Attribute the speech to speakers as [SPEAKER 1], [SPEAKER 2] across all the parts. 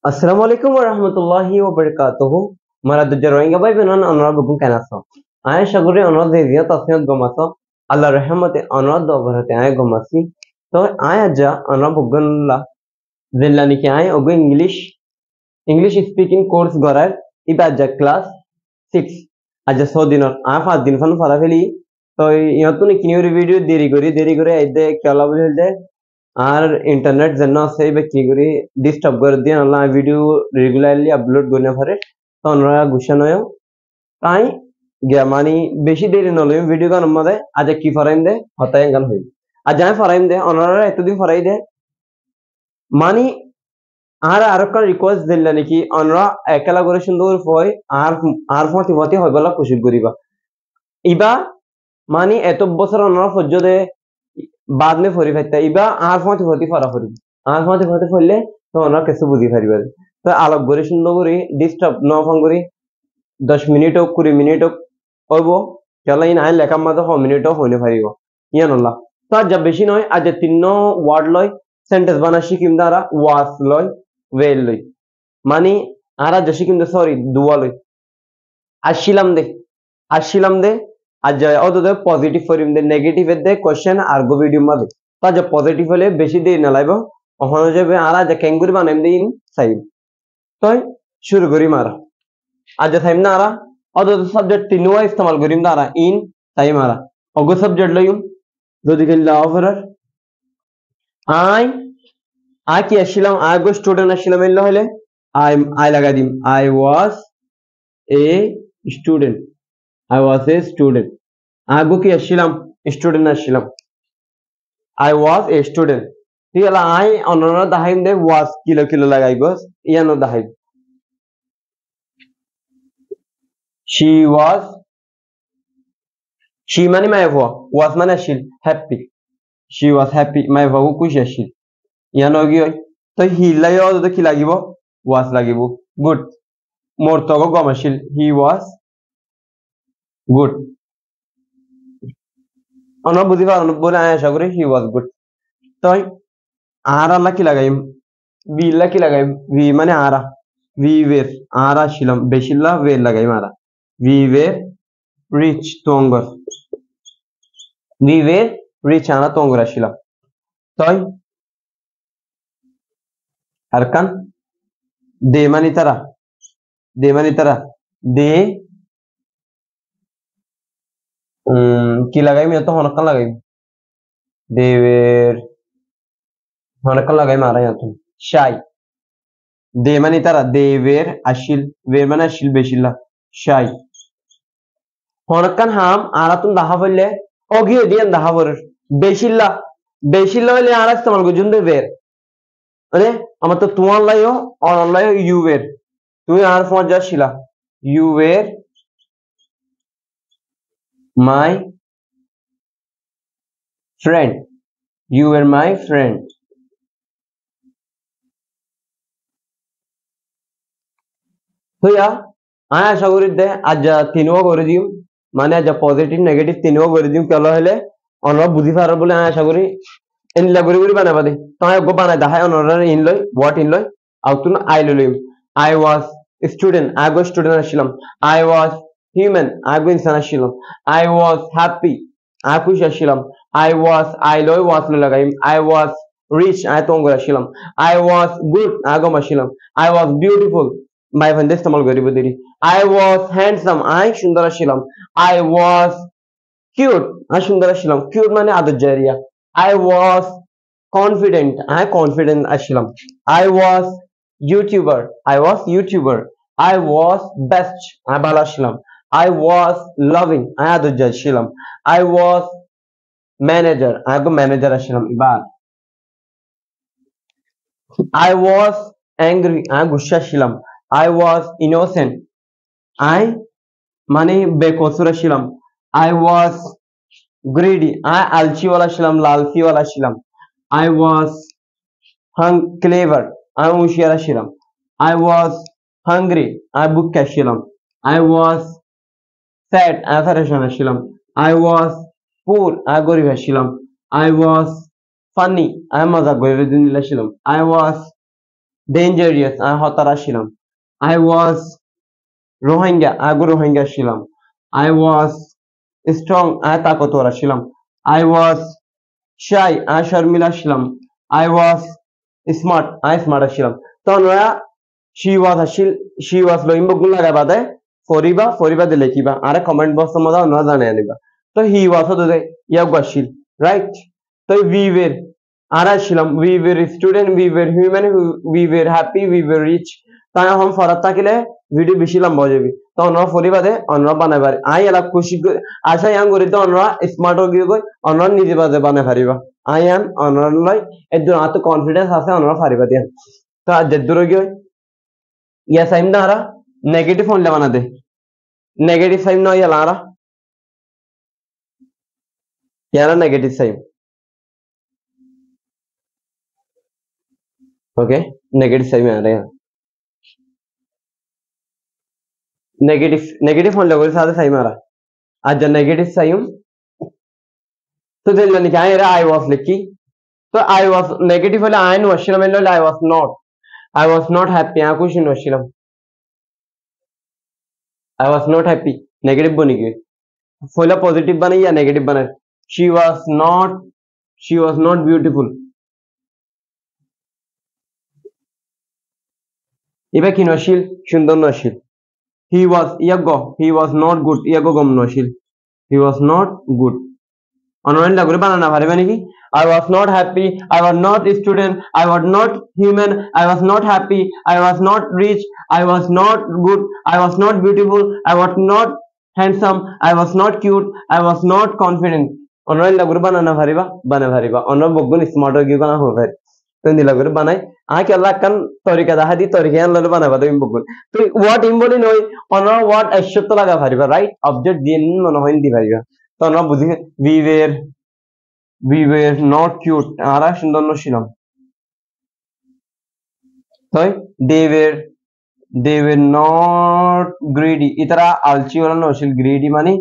[SPEAKER 1] Assalamualaikum warahmatullahi wabarakatuh. Marad jaroinga bay benan anwar bugun kanaso. Ay shagure anwar de ziyat asiyat gomaso. Allah rahmate anwar do barate ay gomasi. So ay aja anwar bugun la zilla niki ay ogo English speaking course gorar iba aja class 6 aja so dinor ay 5 din fan fara feli. So yatuni kinuri video deri gori aide kyala bulde R internet যেন সেই ব্যক্তি করে disturb করে দিয়ে আল্লাহ video regularly upload করতে পারে তনরা গুছানোয় তাই গিয়া মানে বেশি দেরি নলে ভিডিও গান মধ্যে আজ কি ফরাইম দে হতায় গান হই আজ আমি ফরাইম দে অনরা এতদিন ফরাই দে মানে আর একটা রিকোয়েস্ট দিলে নাকি অনরা একলা করে সুন্দর হয় আর ফতি হয় বলা খুশি করিবা ইবা মানে এত বছর অনরা ফজ্জ দে बाद में फरी फैता इबा आर फति फति फरा फरी आर फति फरले तो ना कैसे बुझी फरिबा तो आलोक गरे सुंदर गरे डिस्टर्ब न फन गरे 10 मिनिट होक 20 मिनिट होक হইব চলা ইন আই লেখা মাঝে 1 মিনিটও হইলে পারিব ইয়ান আল্লাহ তো জব বেশি নয় আজ তিন ওয়ার্ড লয় সেন্টেন্স বানা শিখিম দ্বারা ওয়াস লয় ওয়েল লয় মানে আরা যে শিখিম দে সরি দুয়া লয় আসিলাম দে आज অদে পজিটিভ ফরিম দে নেগেটিভ দে কোশ্চেন আর্গো ভিডিও মাদে তা যে পজিটিভ হলে বেশি দেরি না লাইব ওখানে যাবে আর আজ ক্যাঙ্গুরি বানাইম দে ইন সাইব তো শুরু করি মারা আজ সাইম না আরা অদে সাবজেক্ট তিনওয়া ইস্তেমাল করিম দারা ইন সাইম মারা অগো সাবজেক্ট লইম যদি গেলা অফার আই কি আসিলাম আগো স্টুডেন্ট আসিলাম এলো হলে আই লাগা দিম I was a student I was a student. आगो की अस्शिलम स्टूडेंट अस्शिलम. I was a student. ठीक है ला I अनोना दाहिम दे was किलो लगाई बस ये नो दाहिम. She मानी मैं वो was माने अस्शिल happy. She was happy. मैं वो कुछ अस्शिल. ये नो गयो तो he लायो तो की लगी वो was लगी वो good. मोर तो को कम अस्शिल he was good. আমরা বুঝি পারো বলে আমি আশা করি হি ওয়াজ গুড তাই আর আল্লাহ কি লাগাইম ভি আল্লাহ কি লাগাইম ভি মানে আরা ভি ওয়ের আরা ছিলাম বেশিল্লাহ ওয়ের লাগাইম আরা ভি ওয়ের রিচ তঙ্গর ভি ওয়ের রিচ আরা তঙ্গর ছিলাম তাই আরকান দে মানে তারা দে কি লাগাইম এত হনকান লাগাইম দেবের হনকান লাগাইম আর এত শাই দে মানে তারা দেবের আশিল ওয়ের মানে আশিল বেশিল্লা শাই হনকান হাম আর তুমি দাহা বললে অগিয়ে দিয়েন দাহা বর বেশিল্লা হইলে আর ইস্তেমাল করছুন দেবের আরে আমার তো তোমার লাইও অনলাইও ইউ ওয়ের তুমি আর ফোন যাচ্ছিলা you were my friend you were my friend तो या आया आशा करी दे आज तीनों করে দিম মানে আজ পজিটিভ নেগেটিভ তিনও করে দিম কেলো হলে অনরা বুঝি পারার বলে আশা করি এনলা করে বানাবা দে তাই গো বানাই দাহাই অনরা ইন লই হোয়াট ইন লই আউটুন আই লইম আই ওয়াজ স্টুডেন্ট আই গো স্টুডেন্ট আসিলাম আই ওয়াজ human আগে ইনসান আসিলাম I was happy আই খুশি আসিলাম I লই was লাগাইম I was rich আই তঙ্গর আসিলাম I was good আগম আসিলাম I was beautiful মাই ভান্ডে ইস্তেমাল করিব দেরি I was handsome আই সুন্দর আসিলাম I was cute আই সুন্দর আসিলাম cute মানে আদর জারিয়া I was confident আই কনফিডেন্ট আসিলাম I was YouTuber I was best আই ভালো আসিলাম I was loving I had a shilam I was manager I go manager shilam ibar I was angry I gussa shilam I was innocent I mane bekosura shilam I was greedy I alchi wala shilam lalchi wala shilam I was clever I ushiyara shilam I was hungry I bukka shilam I was sad I farashan ashilam I was poor I gorib ashilam I was funny I mazak gorib ashilam I was dangerous I hotara ছিলাম I was Rohingya আগে রোহিঙ্গা ছিলাম I was strong I তাকতওয়ারা ছিলাম I was shy I Sharmila ছিলাম I was smart I smart ছিলাম তো আমরা she was Aseel she was লইম বগুন লাগাই বাদে ফরিবা দিলে কিবা আরে কমেন্ট বক্সের মধ্যে আমরা জানিয়ে নিবা তো he was তো দে ইয়াক আসিল রাইট তো we were আর ছিলাম we were student we were human we were happy we were rich তাই এখন ফরাত থাকিলে ভিডিও বেশি লম্বা হয়ে যাবে তো আমরা ফরিবাদে আমরা বানাই পারি আই এলা খুশি আশা ইয়াং করি তো আমরা স্মার্ট হয়ে গিয়ে আমরা নিজে বাদে বানাই পারিবা আই এম আমরা লাই এর আত কনফিডেন্স আছে আমরা পারিবা দিয়া তো আজ দূর গিয়ে ইয়া সাইম না আরা নেগেটিভ হলে বানা দে নেগেটিভ সাইম না ইয়া লারা ইয়ারা negative Saim okay negative side में आ रहे हैं नेगेटिव होने लगे साथ साइड में आ रहा आज जब नेगेटिव साइड तो दिन में क्या है आई वाज लिखी तो आई वाज नेगेटिव वाला आई नो अशिलम में लो आई वाज नॉट हैप्पी यहाँ कुछ नो अशिलम I was not happy negative बनी गई फुला पॉजिटिव बने या नेगेटिव बने शी वाज नॉट ब्यूटीफुल এবার কি নশীল সুন্দর নশীল he was not good ইয়াগো গম নশীল he was not good online লাগরে বানানা পারবে নাকি I was not happy I was not student I was not human I was not happy I was not rich I was not good I was not beautiful I was not handsome I was not cute I was not confident online লাগরে বানানা পারিবা অন্য বগুন smart হয়ে গিয়ে বানা হবে तो नीला गुरु बनाए आके अल्लाह कन तरीका दा हदी तरीका अल्लाह बनाबा तो इम्बुल तो व्हाट इम्बोली नय अन व्हाट अशत लगा भारिबा राइट ऑब्जेक्ट दिन मन होइन दी भारिबा तो अन बुझी we were not cute आरा सुंदर न ছিলাম तो they were not greedy इतरा आलसी वाला न ছিল greedy माने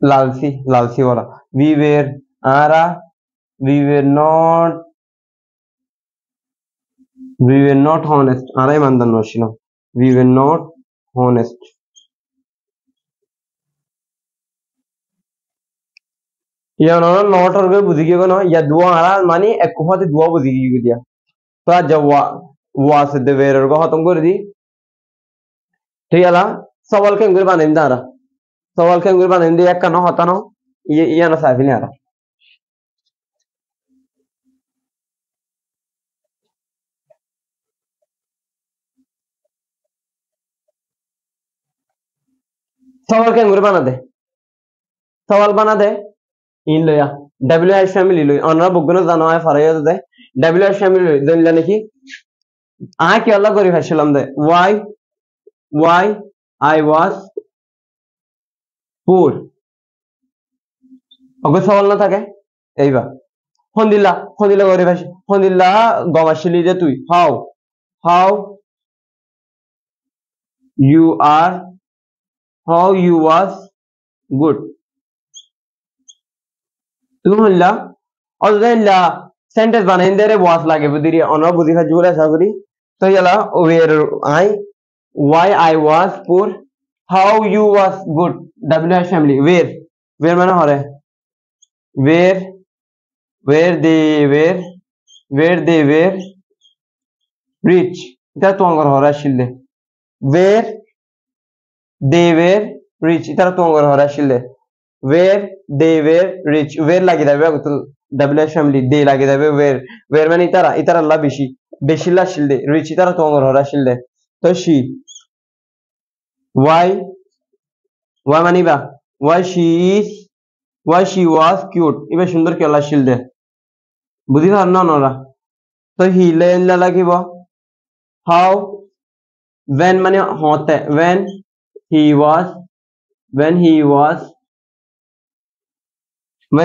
[SPEAKER 1] लालसी वाला we were आरा we were not honest আরাই মানদান নছিল we were not honest या नॉट और बुझी गयो ना या दुआ आरा माने एक कोफाते दुआ बुझी गयो दिया तो आज वा से दे वेर को खत्म कर दी ठीक है ला सवाल के अंगुर बाने दारा सवाल के अंगुर बाने दे एक का ना होता ना ये ना साफी नहीं आ रहा सवाल के अंगुर बना दे इन लो या WH फैमिली लो अनरा बुगनो जानो है फराया दे WH फैमिली लो दिन लाने की आ के अल्लाह करी फैसलम दे why I was poor अगर सवाल ना था क्या यही बात होंदिल्ला करी फैस होंदिल्ला गवाशिली दे तू how you was good तुम हल्ला और देन ला सेंटेंस बनाइन दे रे वास लागे बुदिरी अनवा बुदी का जुला सागरी तो यला where why I was poor how you was good WH family where माने हो रहा है where they were rich इतना तो अंगर हो रहा है शिल्दे where they were rich इतना तो अंगर हो रहा है शिल्दे where they were rich where lagi dabe to WH family they lagi dabe where mane itara la beshi la shilde rich itara to ngor hora shilde to she why mane ba why she was cute ibe sundor ke la shilde budhi har na nora to he len la lagibo how when mane hote when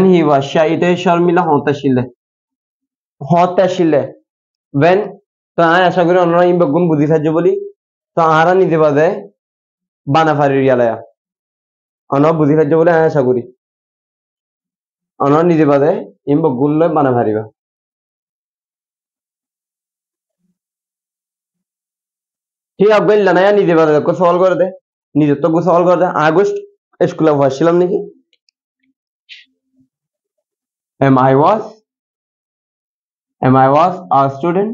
[SPEAKER 1] he was shy ite Sharmila होता शिले when तो आया आशा करी अनरा इन बगुन बुद्धि साज्य बोली तो आरा निजे बादे बाना फारी रियालाया अनरा बुद्धि साज्य बोले आया आशा करी अनरा निजे बादे इन बगुन ले बाना फारीबा হি আব্বাইল না নিজে বারে কো সওয়াল করে দে নিজে তো সওয়াল করে দে আগস্ট স্কুলে পড়ছিলাম নাকি am I was a student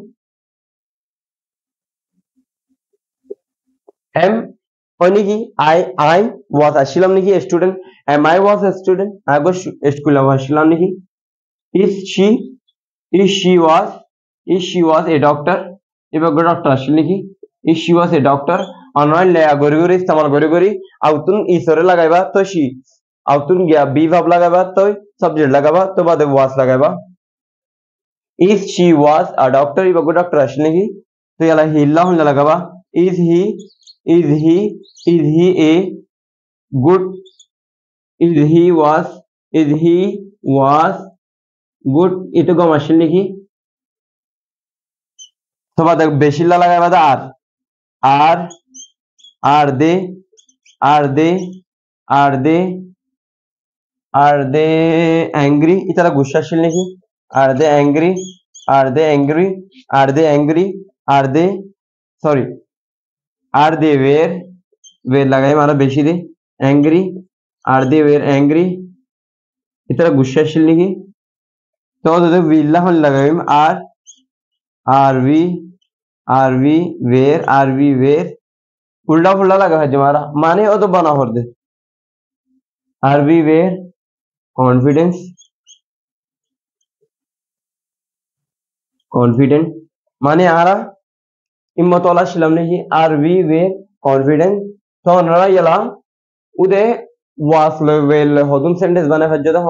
[SPEAKER 1] am ওই নাকি I was আসছিলাম নাকি student am I was a student August স্কুলে পড়ছিলাম নাকি is she was a doctor এবার ডক্টর আসছিল নাকি is she was a doctor online লে গরি গরি ইস্তেমাল গরি গরি আউতুন ইসরে লাগাইবা তো she আউতুন গিয়া বি ভাব লাগাইবা তো সাবজেক্ট লাগাবা তো বাদে was লাগাইবা is she was a doctor এবার ডক্টর আসছিল নাকি তো ইয়ালা হি লাহুন লাগাবা is he a good is he was good itu gom আসছিল নাকি তো বাদে বেশি লাগাইবা দা are they angry itara গুসা আসছিল নাকি are they angry sorry are they were লাগাই মারা বেশি দে angry are they were angry itara গুসা আসছিল নাকি তো যদি বিল্লাহ লাগাই are we were उल्टा फुल्टा लगा है जमारा माने ओ तो बना होर दे are we were confident माने आरा इम्मत वाला शिलम ने ही are we were confident तो नरा यला उदे was level hodum sentence बना फज्जो तो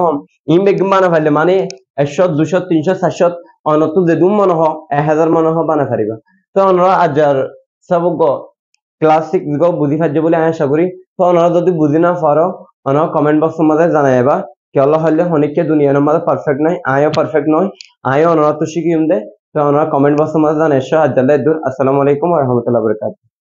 [SPEAKER 1] हम इम बेग बना फले माने 100 200 300 700 অনতো যে দুম মনে হ 1000 মনে হ বানা ফারিবা তো নরা আজার সবগো ক্লাসিক গো বুঝি ফাজ্জে বলে আশা করি তো ওনারা যদি বুঝি না পারো ওনারা কমেন্ট বক্সের মধ্যে জানাইবা কি আল্লাহ হলে হনিকে দুনিয়ার মধ্যে পারফেক্ট নাই আয়ও পারফেক্ট নয় আয়ও ওনারা তো শিখিয়ে দে তো ওনারা কমেন্ট বক্সের মধ্যে জানাইছো আজ্জাল্লাহ দূর আসসালামু আলাইকুম ওয়া রাহমাতুল্লাহি ওয়া বারাকাতুহু